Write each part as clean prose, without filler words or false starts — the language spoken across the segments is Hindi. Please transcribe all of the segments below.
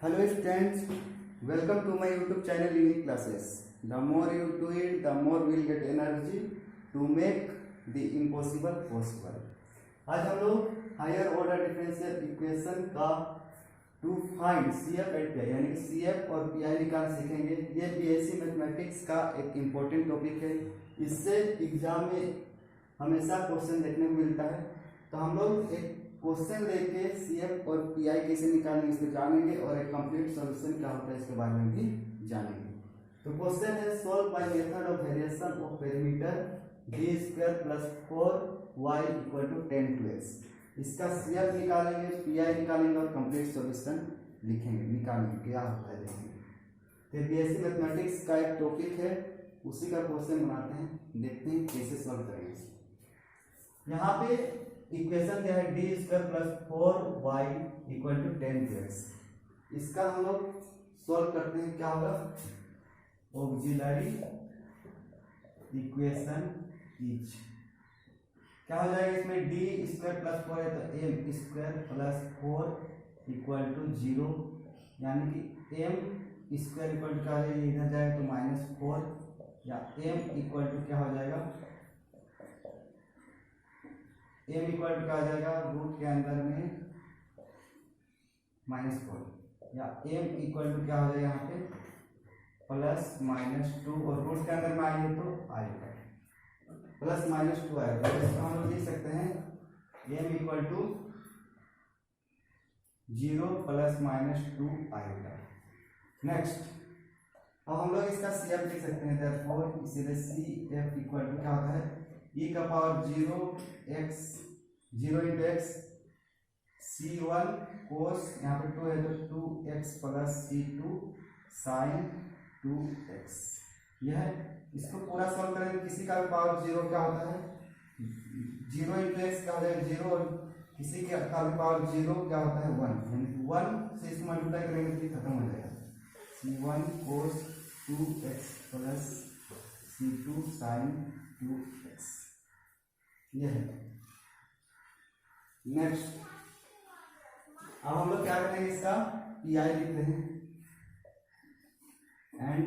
Hello students, welcome to my YouTube channel Unique Classes. The more you do it, the more we'll get energy to make the impossible possible. आज हम लोग हायर ऑर्डर डिफरेंशियल इक्वेशन का to find CF and PI यानी कि CF और PI निकालना सीखेंगे। ये BSc मैथमेटिक्स का एक इम्पोर्टेंट टॉपिक है। इससे एग्जाम में हमेशा क्वेश्चन देखने को मिलता है। तो हम लोग एक क्वेश्चन लेके CF और PI कैसे निकालेंगे इसको जानेंगे और एक कंप्लीट सॉल्यूशन क्या होता है इसके बारे में भी जानेंगे। तो क्वेश्चन है solve by method of variation of perimeter d square plus 4y equal to 10 to x। इसका CF निकालेंगे, PI निकालेंगे और कंप्लीट सॉल्यूशन लिखेंगे, निकालेंगे क्या होता है देखेंगे। तो BSc मैथमेटिक्स का एक टॉपिक है, उसी का क्वेश्चन बनाते हैं, देखते हैं कैसे सॉल्व करेंगे। यहाँ पे इक्वेशन क्या है d square plus 4y equal to 10 to x। इसका हम लोग सॉल्व करते हैं, क्या होगा ऑक्सिलरी इक्वेशन इज क्या हो जाएगा इसमें d स्क्वायर प्लस 4 है तो m square plus 4 equal to 0 यानी कि m स्क्वायर इक्वल टू क्या हो जाएगा इधर जाएगा तो -4 या m इक्वल टू क्या हो जाएगा m इक्वल टू क्या हो जाएगा रूट के अंदर में -4 या m इक्वल टू क्या हो जाएगा यहाँ पे +-2 और रूट के अंदर में आएंगे तो आएगा +-2 आएगा। तो इसको हम लोग लिख सकते हैं m इक्वल टू 0 +-2 आएगा। नेक्स्ट अब हम लोग इसका CF लिख सकते हैं, देयरफॉर इसीलिए CF इक्वल टू क्या होता है e का power 0 into x c1 cos यहाँ पे 2 है तो 2x plus c2 sin 2x। यह इसको पूरा सॉल्व करेंगे, किसी का भी पावर 0 क्या होता है 0 into x क्या हो जाएगा 0 और किसी का भी पावर 0 क्या होता है 1 यानी कि 1 से इसको मल्टीप्लाई करेंगे तो खत्म हो जाएगा c1 cos 2x plus c2 sin 2x। यह है। नेक्स्ट अब हम लोग क्या करेंगे इसका PI लिखते हैं एंड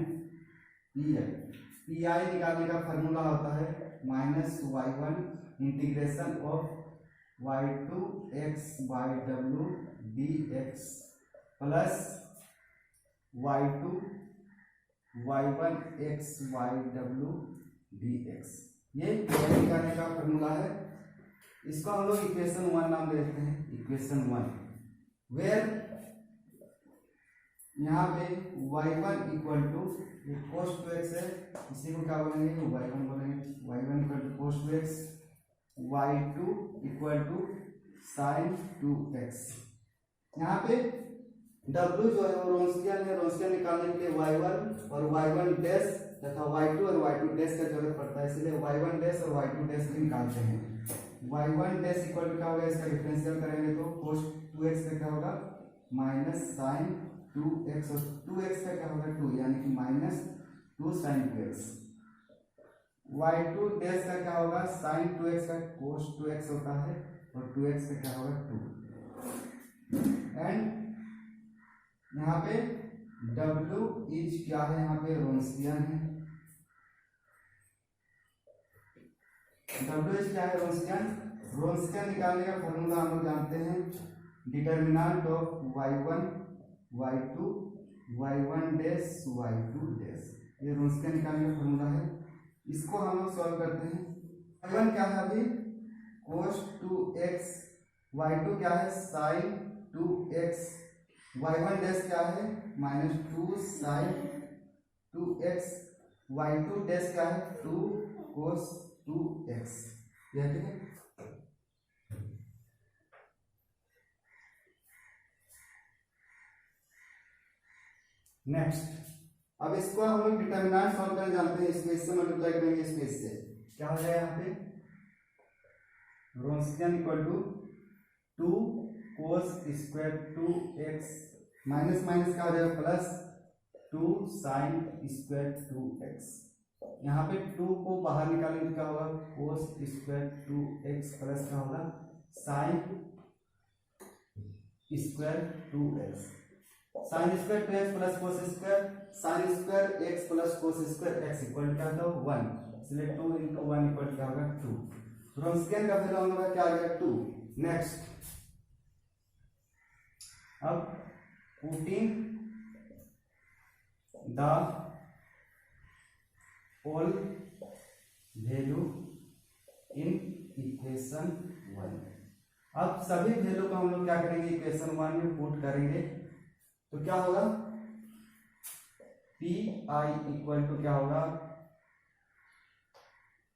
PI निकालने का फॉर्मूला होता है -y1 integration of y2 x by w dx plus y2 y1 x by w dx। ये PI निकालने का फॉर्मूला है। इसको हम लोग इक्वेशन 1 नाम देते हैं, इक्वेशन 1 वेयर यहाँ पे y1 equal to cos 2x है, इसी को क्या बोलेंगे y1 बोलेंगे, y1 equal to cos 2x, y2 equal to sin 2x। यहाँ पे w जो है वो रोंस्कियन है, रोंस्कियन निकालने के लिए y1 और y1 डैश तथा y2 और y2 डैश का जरूरत पड़ता है, इसलिए y1 डैश और y2 डैश भी निकालते हैं। y1 डैश इक्वल टू क्या होगा इसका डिफरेंशियल करेंगे तो cos 2x का क्या होगा माइनस sin 2x और 2x का क्या होगा 2 यानी कि -2 sin 2x। y2 डैश का क्या होगा sin 2x का cos 2x होता है और 2x का क्या होगा 2 एंड यहाँ पे w इज क्या है यहाँ पे रोंस्कियन है, w इज क्या है रोंस्कियन निकालने का फॉर्मूला हम लोग जानते हैं, determinant of y1 y2 y1 dash y2 dash, ये रोंस्कियन निकालने का फॉर्मूला है। इसको हम लोग सॉल्व करते हैं। y1 क्या है अभी cos 2x, y2 क्या है sin 2x, y1 डैश क्या है -2 sin 2x, y2 डैश क्या है 2 cos 2x। यह ठीक है। नेक्स्ट अब इसको हम लोग डिटर्मिनेंट सॉल्व करने जानते हैं, इसको इससे मल्टीप्लाई करेंगे, इसको इससे क्या हो जाएगा यहाँ पे रोंस्कियन equal to 2 cos square 2x minus minus क्या हो जाएगा प्लस 2 sin स्क्वायर 2x। यहाँ पे 2 को बाहर निकालेंगे तो क्या होगा cos स्क्वायर 2x प्लस क्या होगा sin square 2x। Sine square 2x plus cos square sine square x plus cos square x equal क्या होता है 1, इसलिए 2 into 1 इक्वल क्या होगा 2। फ्रॉम स्क्वायर का वैल्यू हम लोग क्या आ गया 2। नेक्स्ट अब putting the all value in equation 1। अब सभी वैल्यू को हम लोग क्या करेंगे इक्वेशन 1 में पुट करेंगे, तो क्या होगा पी आई इक्वल टू क्या होगा,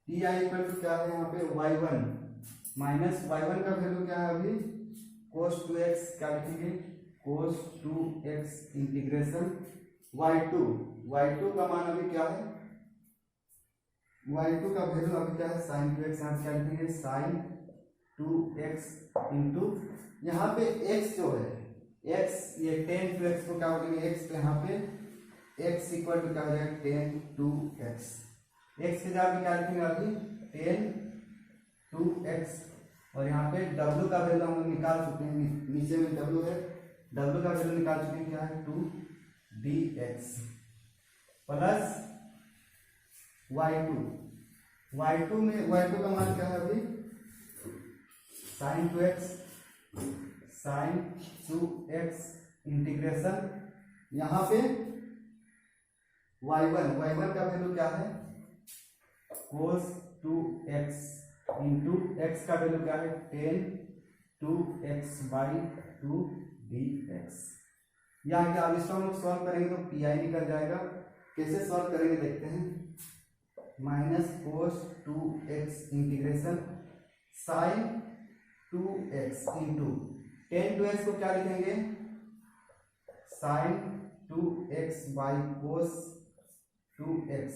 पी आई इक्वल टू क्या है यहाँ पे y1 माइनस y1 का वैल्यू क्या है अभी cos 2x, क्या लिखेंगे cos 2x इंटीग्रेशन y2 का मान अभी क्या है, y2 का वैल्यू अभी क्या है sin 2x, यहाँ क्या लिखेंगे sin 2x इंटू यहाँ पे x जो है x, ये 10 2x को क्या बोलेंगे x, तो यहाँ पे x इक्वल टू क्या हो जाएगा 10 2x, x के जगह क्या लिखेंगे अभी 10 2x, और यहाँ पे w का वैल्यू हम निकाल चुके हैं, नीचे में w है, w का वैल्यू निकाल चुके हैं क्या है 2 dx प्लस y2 में y2 का मान क्या है अभी sin 2x इंटीग्रेशन यहाँ पे y1 का वैल्यू क्या है cos 2x इंटू x का वैल्यू क्या है 10 2x by 2 dx। यहाँ क्या अब इसको हम लोग सॉल्व करेंगे तो पी आई निकल जाएगा, कैसे सॉल्व करेंगे देखते हैं। Minus cos 2x integration sin 2x into 10 2x को क्या लिखेंगे sin 2x by cos 2x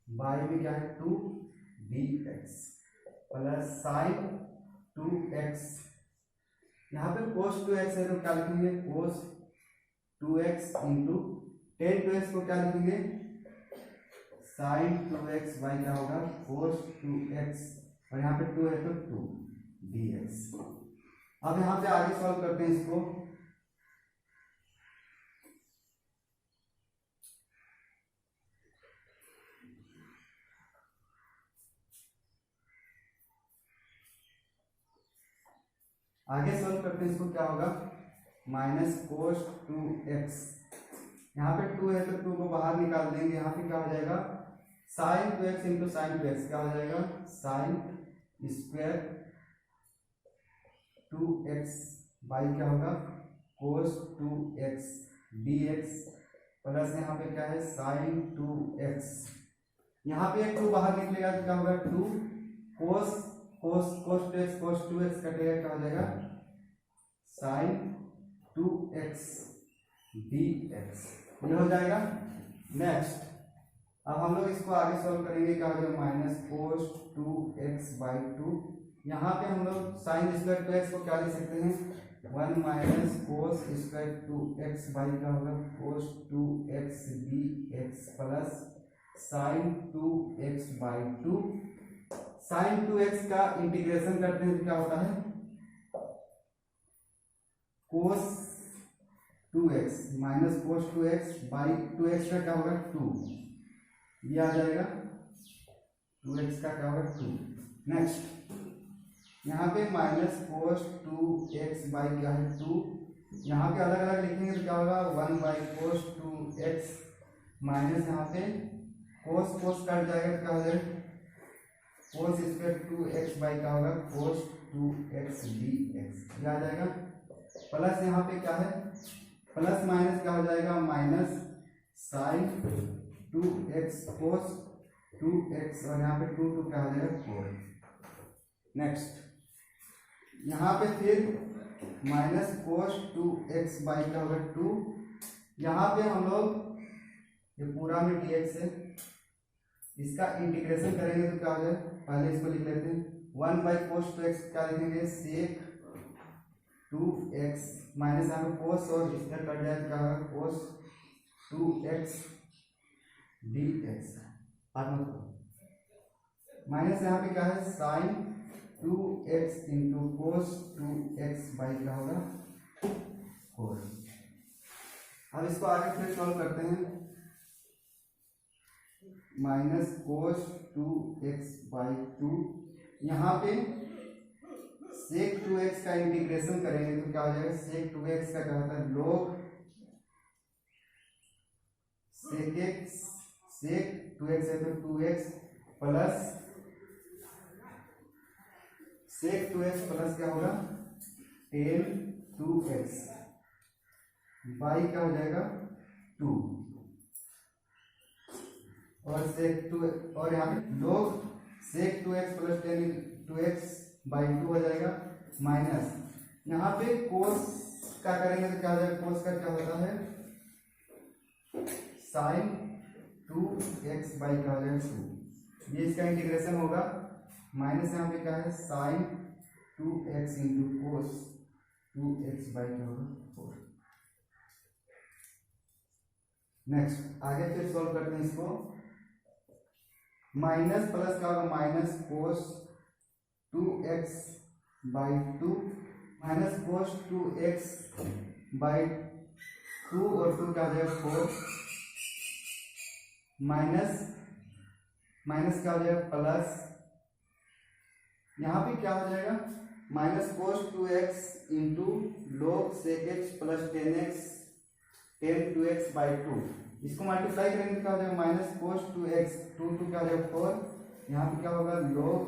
by में क्या है 2 dx प्लस sin 2x, यहाँ पे cos 2x है तो क्या लिखेंगे cos 2x इंटू 10 2x को क्या लिखेंगे sin 2x बाई क्या होगा cos 2x, और यहाँ पे 2 है तो 2 dx। अब यहाँ पे आगे सॉल्व करते हैं इसको, आगे सॉल्व करते हैं इसको, क्या होगा माइनस cos 2x, यहाँ पे 2 है तो 2 को बाहर निकाल देंगे, यहाँ पे क्या हो जाएगा sin 2x into sine 2x, क्या हो जाएगा sin स्क्वायर 2x बाई क्या होगा cos 2x dx प्लस यहाँ पे क्या है sin 2x, यहाँ पे 2 बाहर निकलेगा तो क्या होगा 2 cos 2x कटेगा, क्या हो जाएगा sin 2x dx, ये हो जाएगा। नेक्स्ट अब हम लोग इसको आगे सॉल्व करेंगे, क्या हो जाएगा माइनस cos 2x बाई 2, यहाँ पे हम लोग साइन स्क्वायर 2x को क्या लिख सकते हैं 1 minus cos square 2x by क्या होगा cos 2x dx plus sine 2x by 2, sine 2x का इंटीग्रेशन करते हैं तो क्या होता है cos 2x minus cos 2x by 2x का क्या होगा 2, ये आ जाएगा 2x का क्या होगा 2। नेक्स्ट यहाँ पे माइनस cos 2x बाई क्या है 2, यहाँ पे अलग अलग लिखेंगे तो क्या होगा 1 बाई cos 2x माइनस यहाँ पे cos कट जाएगा तो क्या हो जाएगा cos स्क्वायर 2x बाई क्या होगा cos 2x dx, ये आ जाएगा। प्लस यहाँ पे क्या है प्लस माइनस क्या हो जाएगा minus sign 2x cos 2x, और यहाँ पे 2 क्या हो जाएगा 4। नेक्स्ट यहाँ पे फिर माइनस cos 2x बाई क्या होगा 2, यहाँ पे हम लोग ये पूरा में dx है, इसका इंटीग्रेशन करेंगे तो क्या हो जाए, पहले इसको लिख लेते हैं 1 बाई cos 2x क्या लिखेंगे sec 2x माइनस यहाँ पे cos और इसका कट जाए क्या होगा cos 2x dx, माइनस यहाँ पे क्या है sin 2x into cos 2x by क्या होगा 4। अब इसको आगे फिर सॉल्व करते हैं। माइनस कोस 2x/2, यहाँ पे sec 2x का इंटीग्रेशन करेंगे तो क्या हो जाएगा, sec 2x का क्या होता है, log sec 2x है तो 2x plus sec 2x plus क्या होगा, tan 2x बाई क्या हो जाएगा 2, और sec 2 और यहाँ पे log sec 2x plus tan 2x/2 हो जाएगा, माइनस यहाँ पे कोस का करेंगे तो क्या हो जाएगा, कोस का क्या होता है sin 2x/2 क्या हो जाएगा 2, ये इसका इंटीग्रेशन होगा, माइनस यहाँ पे क्या है sin 2x इंटू कोस 2x/क्या होगा 4। नेक्स्ट आगे फिर सॉल्व करते हैं इसको। माइनस प्लस क्या होगा, minus cos 2x/2 minus cos 2x/2 और 2 क्या हो जाएगा 4, माइनस क्या हो जाएगा प्लस, यहाँ पे क्या हो जाएगा minus cos 2x into log sec x plus tan 2x/2, इसको मल्टीप्लाई करेंगे तो क्या हो जाएगा माइनस कोस 2x 2 क्या हो जाएगा 4, यहाँ पे क्या होगा log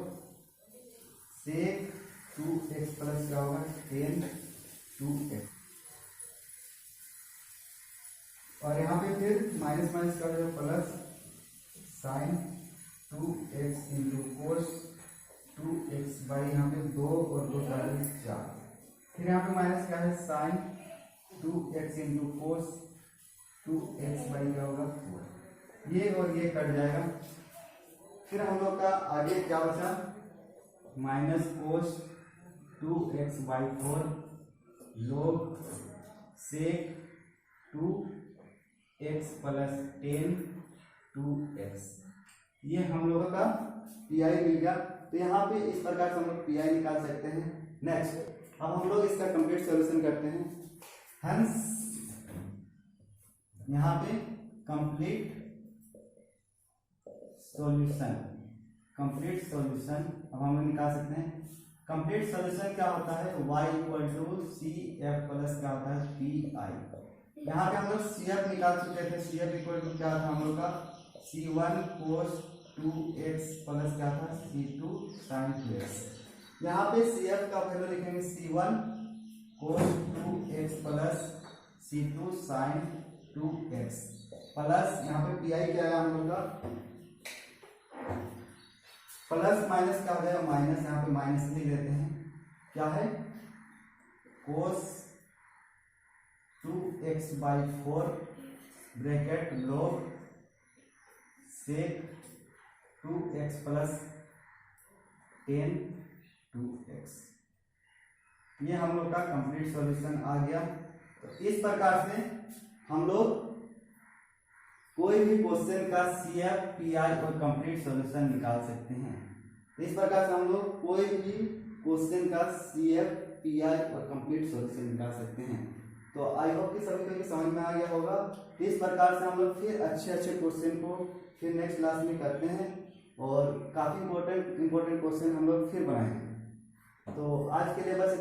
sec 2x प्लस क्या होगा tan 2x, और यहाँ पे फिर माइनस माइनस क्या हो जाएगा plus sin 2x into cos 2x/, यहाँ पे 2 और 2 4, फिर यहाँ पे माइनस क्या है sin 2x into cos 2x/, क्या होगा 4, ये और ये कट जाएगा। फिर हम लोग का आगे क्या बचा, minus cos 2x/4 log sec 2x plus tan 2x, ये हम लोगों का पीआई मिल गया। तो यहाँ पे इस प्रकार से हम लोग पीआई निकाल सकते हैं। नेक्स्ट अब हम लोग इसका कंप्लीट सॉल्यूशन करते हैं। हंस यहाँ पे कंप्लीट सॉल्यूशन अब हम लोग निकाल सकते हैं। कंप्लीट सॉल्यूशन क्या होता है, y = CF प्लस क्या होता है PI। यहाँ पे हम लोग CF निकाल चुके थे, CF = क्या था हम लोग का C1 cos 2x प्लस क्या था C2 sin 2x। यहाँ पे CF का वैल्यू लिखेंगे C1 cos 2x plus C2 sin 2x plus यहाँ पे PI क्या है हम लोग का, प्लस माइनस क्या हो जाएगा माइनस, यहाँ पे माइनस लिख देते हैं, क्या है cos 2x/4 bracket log sec 2x plus tan 2x। ये हम लोग का कंप्लीट सॉल्यूशन आ गया। तो इस प्रकार से हम लोग कोई भी क्वेश्चन का CF PI और कंप्लीट सॉल्यूशन निकाल सकते हैं। तो इस प्रकार से हम लोग कोई भी क्वेश्चन का CF PI और कंप्लीट सॉल्यूशन निकाल सकते हैं। तो आई होप कि सभी को समझ में आ गया होगा। इस प्रकार से हम लोग फिर अच्छे क्वेश्चन को फिर नेक्स्ट क्लास में करते हैं और काफ़ी इंपॉर्टेंट क्वेश्चन हम लोग फिर बनाएंगे। तो आज के लिए बस